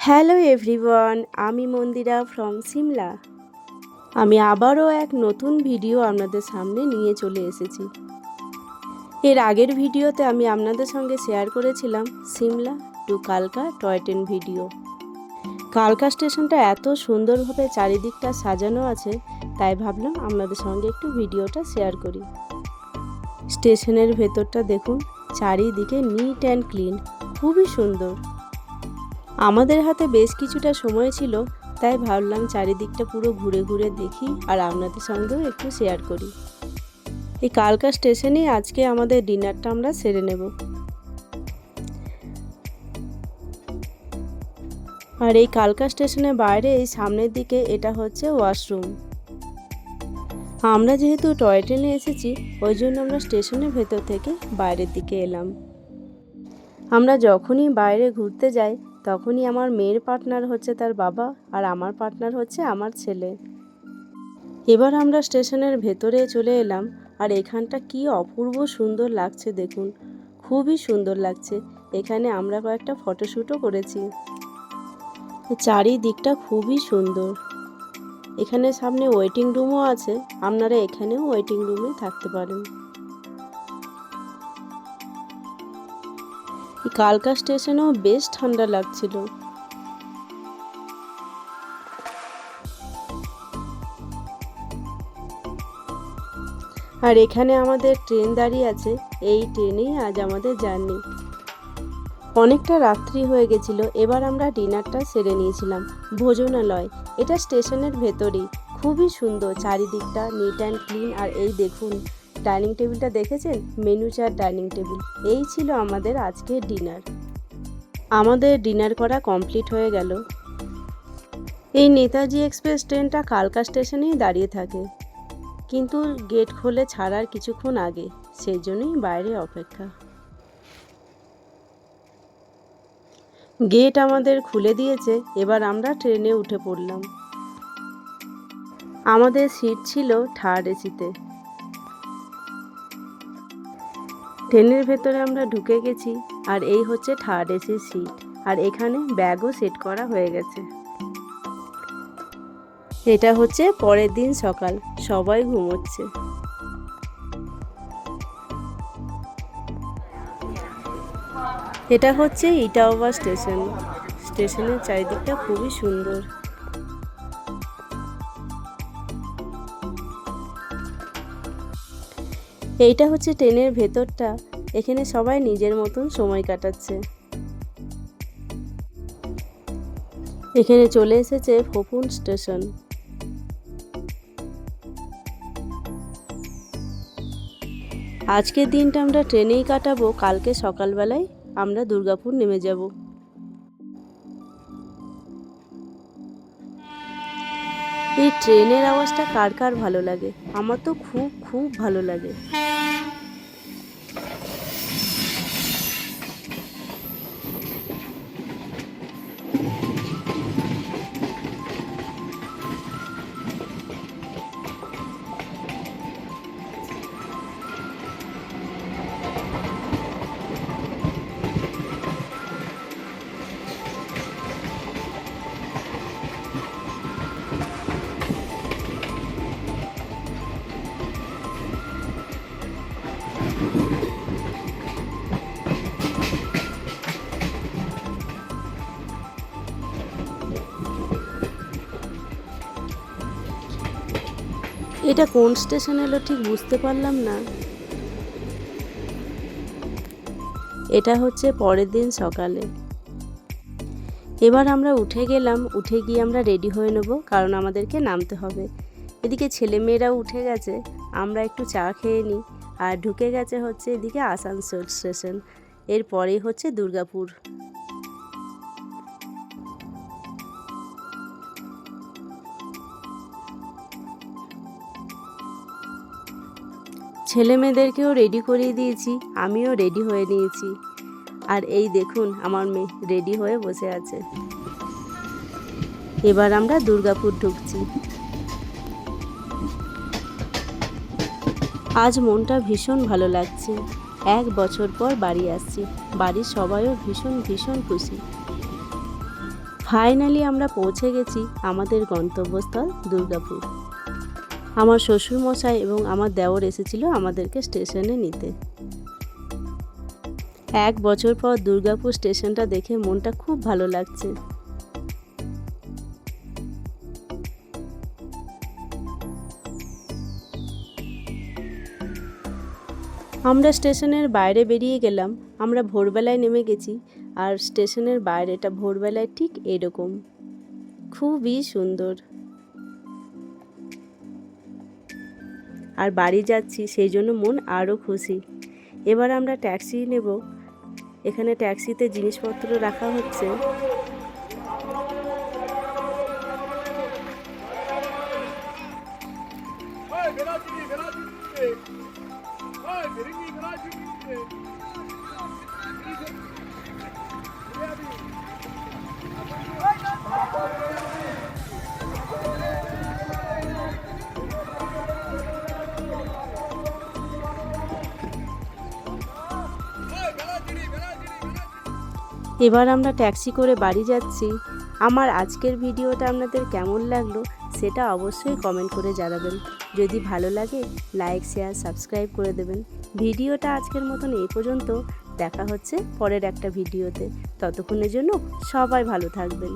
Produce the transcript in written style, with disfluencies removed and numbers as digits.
Hello everyone, আমি মন্দিরা from Shimla. আমি আবারও এক নতুন ভিডিও আপনাদের সামনে নিয়ে চলে এসেছি। এর আগের ভিডিওতে আমি আপনাদের সঙ্গে শেয়ার করেছিলাম সিমলা টু কালকা টয় ট্রেন ভিডিও। কালকা স্টেশনটা এত সুন্দরভাবে চারিদিকটা সাজানো আছে, তাই ভাবলাম আপনাদের সঙ্গে একটু ভিডিওটা শেয়ার করি। স্টেশনের ভেতরটা দেখুন, চারিদিকে নিট অ্যান্ড ক্লিন, খুবই সুন্দর। আমাদের হাতে বেশ কিছুটা সময় ছিল, তাই ভাবলাম চারিদিকটা পুরো ঘুরে ঘুরে দেখি আর আপনাদের সঙ্গেও একটু শেয়ার করি। এই কালকা স্টেশনেই আজকে আমাদের ডিনারটা আমরা সেরে নেব। আর এই কালকা স্টেশনের বাইরে এই সামনের দিকে এটা হচ্ছে ওয়াশরুম। আমরা যেহেতু টয় ট্রেনে এসেছি, ওই জন্য আমরা স্টেশনের ভেতর থেকে বাইরের দিকে এলাম। আমরা যখনই বাইরে ঘুরতে যাই, তখনই আমার মেয়ের পার্টনার হচ্ছে তার বাবা আর আমার পার্টনার হচ্ছে আমার ছেলে। এবার আমরা স্টেশনের ভেতরে চলে এলাম, আর এখানটা কি অপূর্ব সুন্দর লাগছে দেখুন, খুবই সুন্দর লাগছে। এখানে আমরা কয়েকটা ফটোশ্যুটও করেছি। চারিদিকটা খুবই সুন্দর। এখানে সামনে ওয়েটিং রুমও আছে, আপনারা এখানেও ওয়েটিং রুমে থাকতে পারেন। কালকা স্টেশনেও বেশ ঠান্ডা লাগছিল। আর এখানে আমাদের ট্রেন দাঁড়িয়ে আছে, এই ট্রেনেই আজ আমাদের জার্নি। অনেকটা রাত্রি হয়ে গেছিল, এবার আমরা ডিনারটা সেরে নিয়েছিলাম। ভোজনালয়, এটা স্টেশনের ভেতরেই, খুবই সুন্দর, চারিদিকটা নিট অ্যান্ড ক্লিন। আর এই দেখুন ডাইনিং টেবিলটা দেখেছেন, মেনু চার্ট ডাইনিং টেবিল। এই ছিল আমাদের আজকের ডিনার। আমাদের ডিনার করা কমপ্লিট হয়ে গেল। এই নেতাজি এক্সপ্রেস ট্রেনটা কালকা স্টেশনেই দাঁড়িয়ে থাকে, কিন্তু গেট খুলে ছাড়ার কিছুক্ষণ আগে, সেই জন্যই বাইরে অপেক্ষা। গেট আমাদের খুলে দিয়েছে, এবার আমরা ট্রেনে উঠে পড়লাম। আমাদের সিট ছিল থার্ড এসিতে। ট্রেনের ভেতরে আমরা ঢুকে গেছি, আর এই হচ্ছে থার্ড এসির সিট। আর এখানে ব্যাগও সেট করা হয়ে গেছে। এটা হচ্ছে পরের দিন সকাল, সবাই ঘুমোচ্ছে। এটা হচ্ছে ইটাওয়া স্টেশন। স্টেশনের চারিদিকটা খুবই সুন্দর। এইটা হচ্ছে ট্রেনের ভেতরটা, এখানে সবাই নিজের মতন সময় কাটাচ্ছে। এখানে চলে এসেছে ফোপুন স্টেশন। আজকের দিনটা আমরা ট্রেনেই কাটাবো, কালকে সকালবেলায় আমরা দুর্গাপুর নেমে যাব। এই ট্রেনের আওয়াজটা কার কার ভালো লাগে? আমার তো খুব খুব ভালো লাগে। এটা কোন স্টেশন এলো ঠিক বুঝতে পারলাম না। এটা হচ্ছে পরের দিন সকালে। এবার আমরা উঠে গেলাম, উঠে গিয়ে আমরা রেডি হয়ে নেব, কারণ আমাদেরকে নামতে হবে। এদিকে ছেলেমেয়েরাও উঠে গেছে, আমরা একটু চা খেয়ে নিই। আর ঢুকে গেছে হচ্ছে এদিকে আসানসোল স্টেশন, এরপরেই হচ্ছে দুর্গাপুর। ছেলে মেয়েদেরকেও রেডি করিয়ে দিয়েছি, আমিও রেডি হয়ে নিয়েছি। আর এই দেখুন আমার মেয়ে রেডি হয়ে বসে আছে। এবার আমরা দুর্গাপুর ঢুকছি। আজ মনটা ভীষণ ভালো লাগছে, 1 বছর পর বাড়ি আসছি। বাড়ির সবাইও ভীষণ ভীষণ খুশি। ফাইনালি আমরা পৌঁছে গেছি আমাদের গন্তব্যস্থল দুর্গাপুর। আমার শ্বশুরমশাই এবং আমার দেওর এসেছিল আমাদেরকে স্টেশনে নিতে। 1 বছর পর দুর্গাপুর স্টেশনটা দেখে মনটা খুব ভালো লাগছে। আমরা স্টেশনের বাইরে বেরিয়ে গেলাম। আমরা ভোরবেলায় নেমে গেছি, আর স্টেশনের বাইরেটা ভোরবেলায় ঠিক এরকম, খুবই সুন্দর। আর বাড়ি যাচ্ছি, সেই জন্য মন আরও খুশি। এবার আমরা ট্যাক্সি নেব। এখানে ট্যাক্সিতে জিনিসপত্র রাখা হচ্ছে। এবার আমরা ট্যাক্সি করে বাড়ি যাচ্ছি। আমার আজকের ভিডিওটা আপনাদের কেমন লাগলো সেটা অবশ্যই কমেন্ট করে জানাবেন। যদি ভালো লাগে লাইক, শেয়ার, সাবস্ক্রাইব করে দেবেন। ভিডিওটা আজকের মতন এই পর্যন্ত। দেখা হচ্ছে পরের একটা ভিডিওতে। ততক্ষণের জন্য সবাই ভালো থাকবেন।